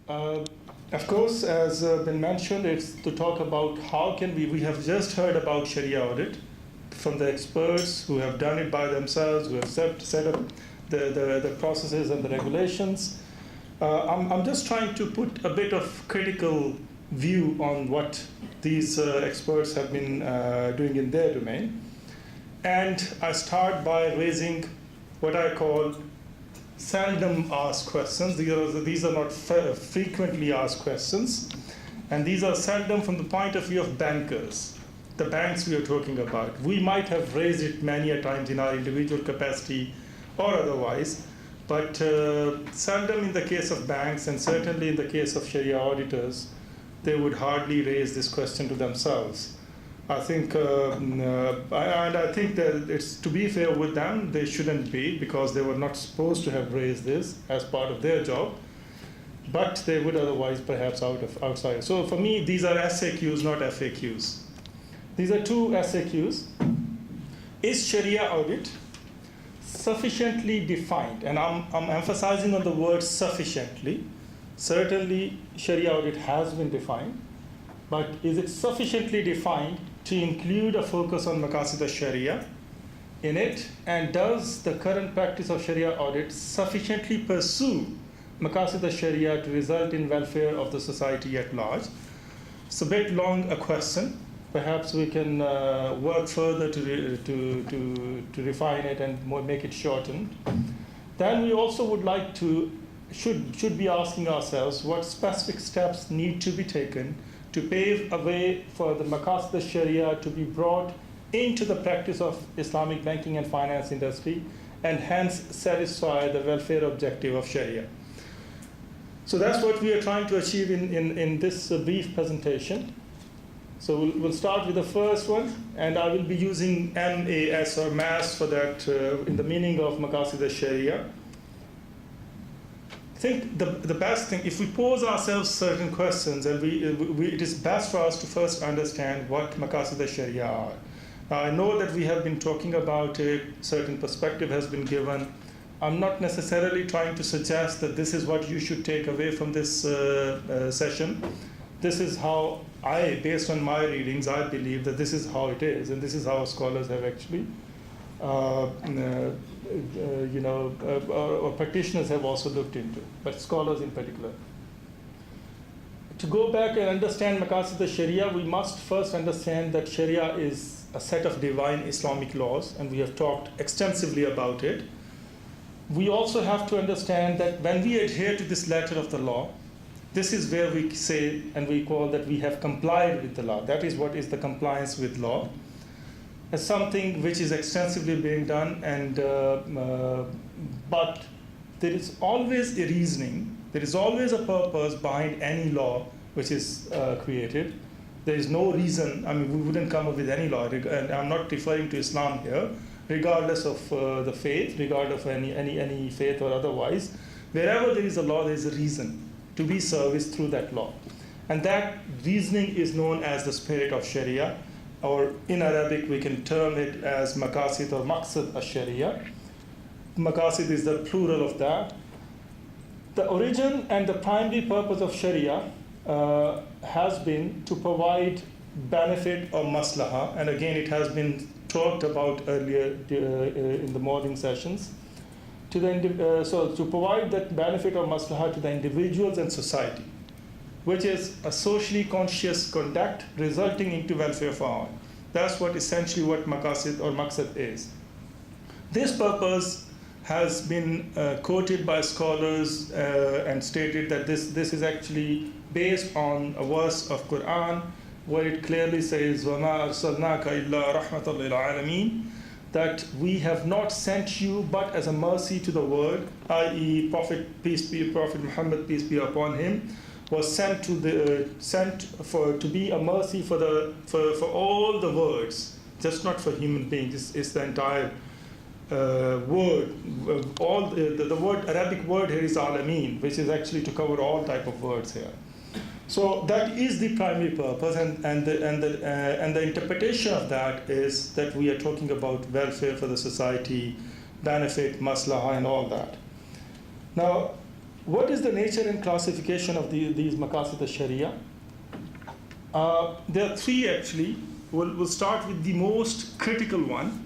Uh, of course, as been mentioned, it's to talk about how can we have just heard about Sharia audit from the experts who have done it by themselves, who have set up the processes and the regulations. I'm just trying to put a bit of critical view on what these experts have been doing in their domain. And I start by raising what I call seldom asked questions. These are not frequently asked questions. And these are seldom from the point of view of bankers, the banks we are talking about. We might have raised it many a times in our individual capacity or otherwise, but seldom in the case of banks, and certainly in the case of Sharia auditors, they would hardly raise this question to themselves. I think, and I think that it's, to be fair with them, they shouldn't be, because they were not supposed to have raised this as part of their job, but they would otherwise perhaps outside. So for me, these are SAQs, not FAQs. These are two SAQs. Is Sharia audit sufficiently defined? And I'm emphasizing on the word sufficiently. Certainly, Sharia audit has been defined, but is it sufficiently defined to include a focus on Maqasid al-Sharia in it? And does the current practice of Sharia audit sufficiently pursue Maqasid al-Sharia to result in welfare of the society at large? It's a bit long a question. Perhaps we can work further to refine it and make it shortened. Then we also would like to, should be asking ourselves what specific steps need to be taken to pave a way for the Maqasid al-Sharia to be brought into the practice of Islamic banking and finance industry, and hence satisfy the welfare objective of Sharia. So that's what we are trying to achieve in this brief presentation. So we'll start with the first one, and I will be using MAS or MAS for that in the meaning of Maqasid al-Sharia. I think the best thing, if we pose ourselves certain questions, and it is best for us to first understand what Maqasid al-Sharia are. Now, I know that we have been talking about it, certain perspective has been given. I'm not necessarily trying to suggest that this is what you should take away from this session. This is how based on my readings, I believe that this is how it is, and this is how scholars have actually, or practitioners have also looked into, but scholars in particular. To go back and understand Maqasid al-Sharia, we must first understand that Sharia is a set of divine Islamic laws, and we have talked extensively about it. We also have to understand that when we adhere to this letter of the law, this is where we say and we call that we have complied with the law. That is what is the compliance with law, as something which is extensively being done. And but there is always a reasoning. There is always a purpose behind any law which is created. There is no reason. I mean, we wouldn't come up with any law. And I'm not referring to Islam here, regardless of the faith, regardless of any faith or otherwise. Wherever there is a law, there is a reason to be serviced through that law. And that reasoning is known as the spirit of Sharia, or in Arabic we can term it as Maqasid or Maqsad al-Sharia. Maqasid is the plural of that. The origin and the primary purpose of Sharia has been to provide benefit or maslahah, and again it has been talked about earlier in the morning sessions. So to provide that benefit or maslahah to the individuals and society, which is a socially conscious conduct resulting into welfare for all. That's what essentially what Maqasid or Maqsad is. This purpose has been quoted by scholars and stated that this is actually based on a verse of Quran where it clearly says, وَمَا أَرْسَلْنَاكَ إِلَّا رَحْمَةً لِلْعَالَمِينَ, that we have not sent you but as a mercy to the world, i.e. Prophet Muhammad, peace be upon him, was sent to be a mercy for all the words, just not for human beings. It's the entire word. All the word, Arabic word here is alameen, which is actually to cover all type of words here. So that is the primary purpose, and the interpretation of that is that we are talking about welfare for the society, benefit, maslahah, and all that. Now, what is the nature and classification of these Maqasid al-Sharia? There are three actually. We'll start with the most critical one.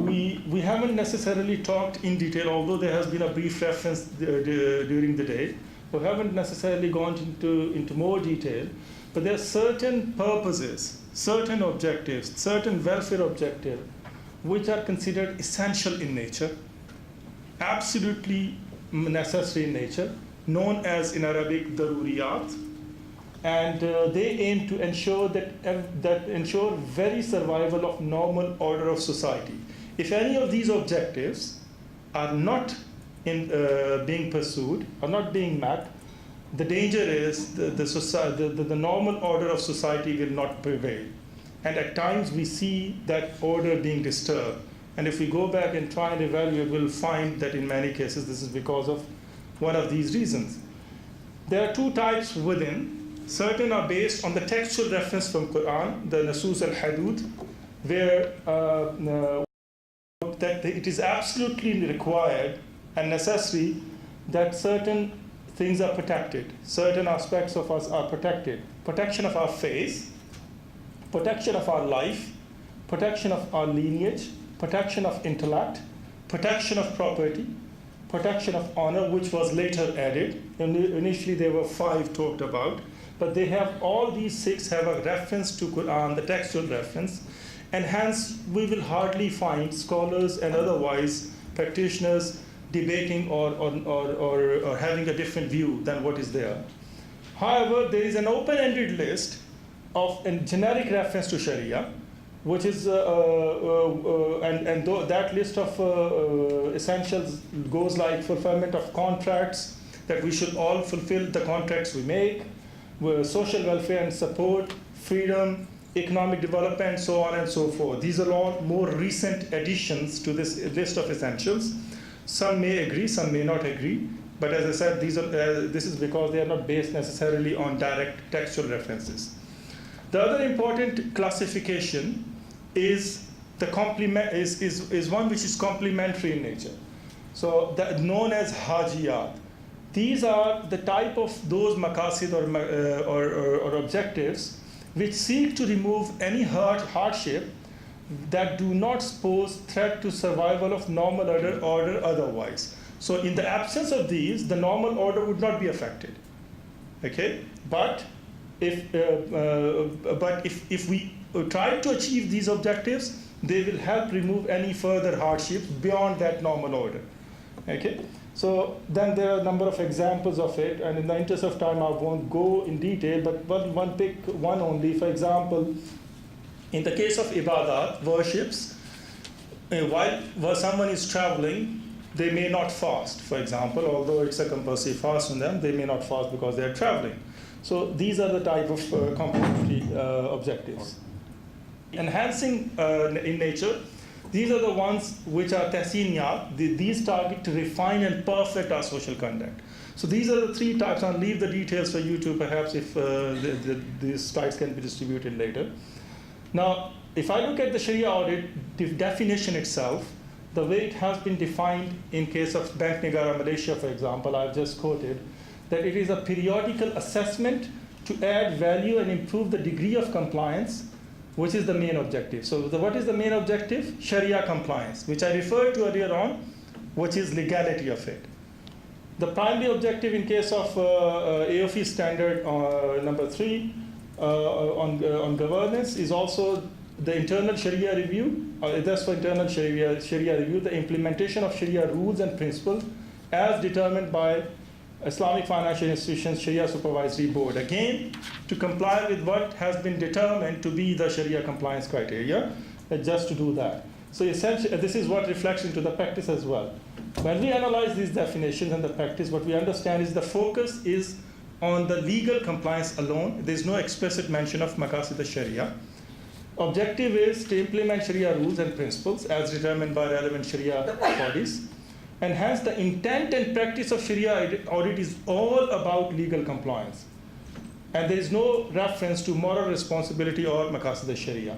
We haven't necessarily talked in detail, although there has been a brief reference during the day. We haven't necessarily gone into more detail, but there are certain purposes, certain objectives, certain welfare objectives, which are considered essential in nature, absolutely necessary in nature, known as in Arabic daruriyat, and they aim to ensure that ensure very survival of normal order of society. If any of these objectives are not being pursued, are not being met, the danger is the normal order of society will not prevail. And at times we see that order being disturbed. And if we go back and try and evaluate, we'll find that in many cases this is because of one of these reasons. There are two types within. Certain are based on the textual reference from Quran, the Nasus al-Hadud, where that it is absolutely required and necessary that certain things are protected, certain aspects of us are protected. Protection of our faith, protection of our life, protection of our lineage, protection of intellect, protection of property, protection of honor, which was later added. Initially there were 5 talked about, but they have, all these 6 have a reference to Quran, the textual reference, and hence we will hardly find scholars and otherwise practitioners debating or having a different view than what is there. However, there is an open-ended list of a generic reference to Sharia, which is, that list of essentials goes like fulfillment of contracts, that we should all fulfill the contracts we make, social welfare and support, freedom, economic development, so on and so forth. These are all more recent additions to this list of essentials. Some may agree, some may not agree, but as I said, this is because they are not based necessarily on direct textual references. The other important classification is is one which is complementary in nature. So that known as hajiyat. These are the type of those maqasid or objectives which seek to remove any hardship that do not pose threat to survival of normal order otherwise. So in the absence of these, the normal order would not be affected. Okay, but if we try to achieve these objectives, they will help remove any further hardships beyond that normal order. Okay, so then there are a number of examples of it, and in the interest of time, I won't go in detail, but one pick one only. For example, in the case of ibadat, worships, while someone is traveling, they may not fast, for example, although it's a compulsory fast on them, they may not fast because they're traveling. So these are the type of complementary objectives. Enhancing in nature, these are the ones which are tahsiniyat. These target to refine and perfect our social conduct. So these are the 3 types. I'll leave the details for you to perhaps if these slides can be distributed later. Now, if I look at the Sharia audit, the definition itself, the way it has been defined in case of Bank Negara Malaysia, for example, I've just quoted, that it is a periodical assessment to add value and improve the degree of compliance, which is the main objective. So what is the main objective? Sharia compliance, which I referred to earlier on, which is legality of it. The primary objective in case of AOF standard number 3 on governance is also the internal Sharia review. That's for internal Sharia review, the implementation of Sharia rules and principles as determined by Islamic Financial Institutions Sharia Supervisory Board. Again, to comply with what has been determined to be the Sharia compliance criteria, just to do that. So essentially, this is what reflects into the practice as well. When we analyze these definitions and the practice, what we understand is the focus is on the legal compliance alone. There's no explicit mention of Maqasid al-Sharia. Objective is to implement Sharia rules and principles as determined by relevant Sharia bodies. And hence the intent and practice of Sharia audit is all about legal compliance. And there is no reference to moral responsibility or Maqasid al-Sharia.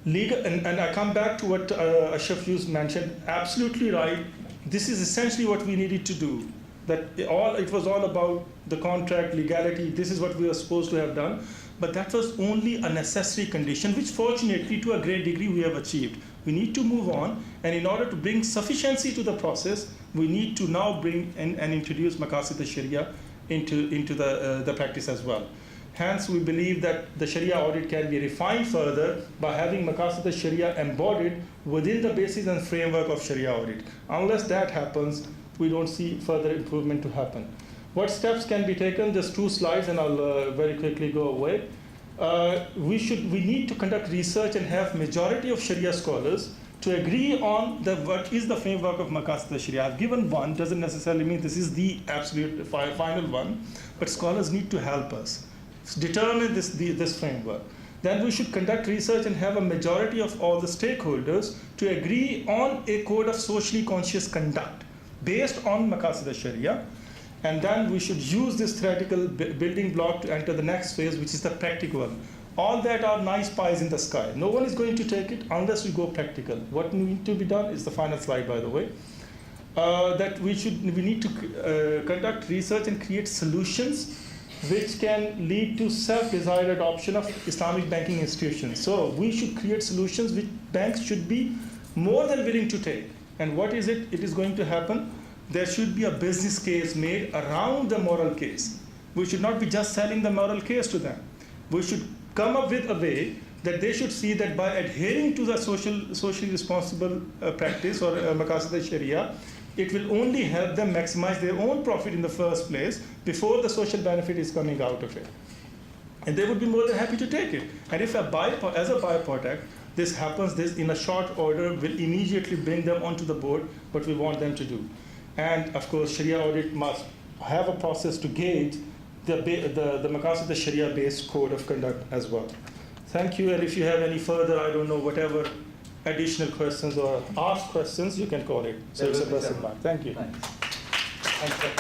Legal, and I come back to what Ashraf Yus mentioned, absolutely right. This is essentially what we needed to do. It was all about the contract, legality, this is what we were supposed to have done, but that was only a necessary condition, which fortunately to a great degree we have achieved. We need to move on, and in order to bring sufficiency to the process, we need to now bring and introduce Maqasid al-Shari'ah into the practice as well. Hence, we believe that the Sharia audit can be refined further by having Maqasid al-Shari'ah embodied within the basis and framework of Sharia audit. Unless that happens, we don't see further improvement to happen. What steps can be taken? Just 2 slides, and I'll very quickly go away. We need to conduct research and have majority of Sharia scholars to agree on what is the framework of Maqasid al-Shari'ah. I've given one, doesn't necessarily mean this is the absolute final one, but scholars need to help us determine this framework. Then we should conduct research and have a majority of all the stakeholders to agree on a code of socially conscious conduct based on Maqasid al-Shari'ah. And then we should use this theoretical building block to enter the next phase, which is the practical one. All that are nice pies in the sky. No one is going to take it unless we go practical. What needs to be done is the final slide, by the way. That we need to conduct research and create solutions which can lead to self-desired adoption of Islamic banking institutions. So we should create solutions which banks should be more than willing to take. And what is it? It is going to happen. There should be a business case made around the moral case. We should not be just selling the moral case to them. We should come up with a way that they should see that by adhering to the socially responsible practice or Maqasid al-Shari'ah, it will only help them maximize their own profit in the first place before the social benefit is coming out of it. And they would be more than happy to take it. And if as a byproduct, this happens, this in a short order will immediately bring them onto the board what we want them to do. And of course, Sharia audit must have a process to gauge the Maqasid al-Shari'ah based code of conduct as well. Thank you, and if you have any further, I don't know, whatever additional questions or ask questions, you can call it. So it's a person back. Thank you. Thanks.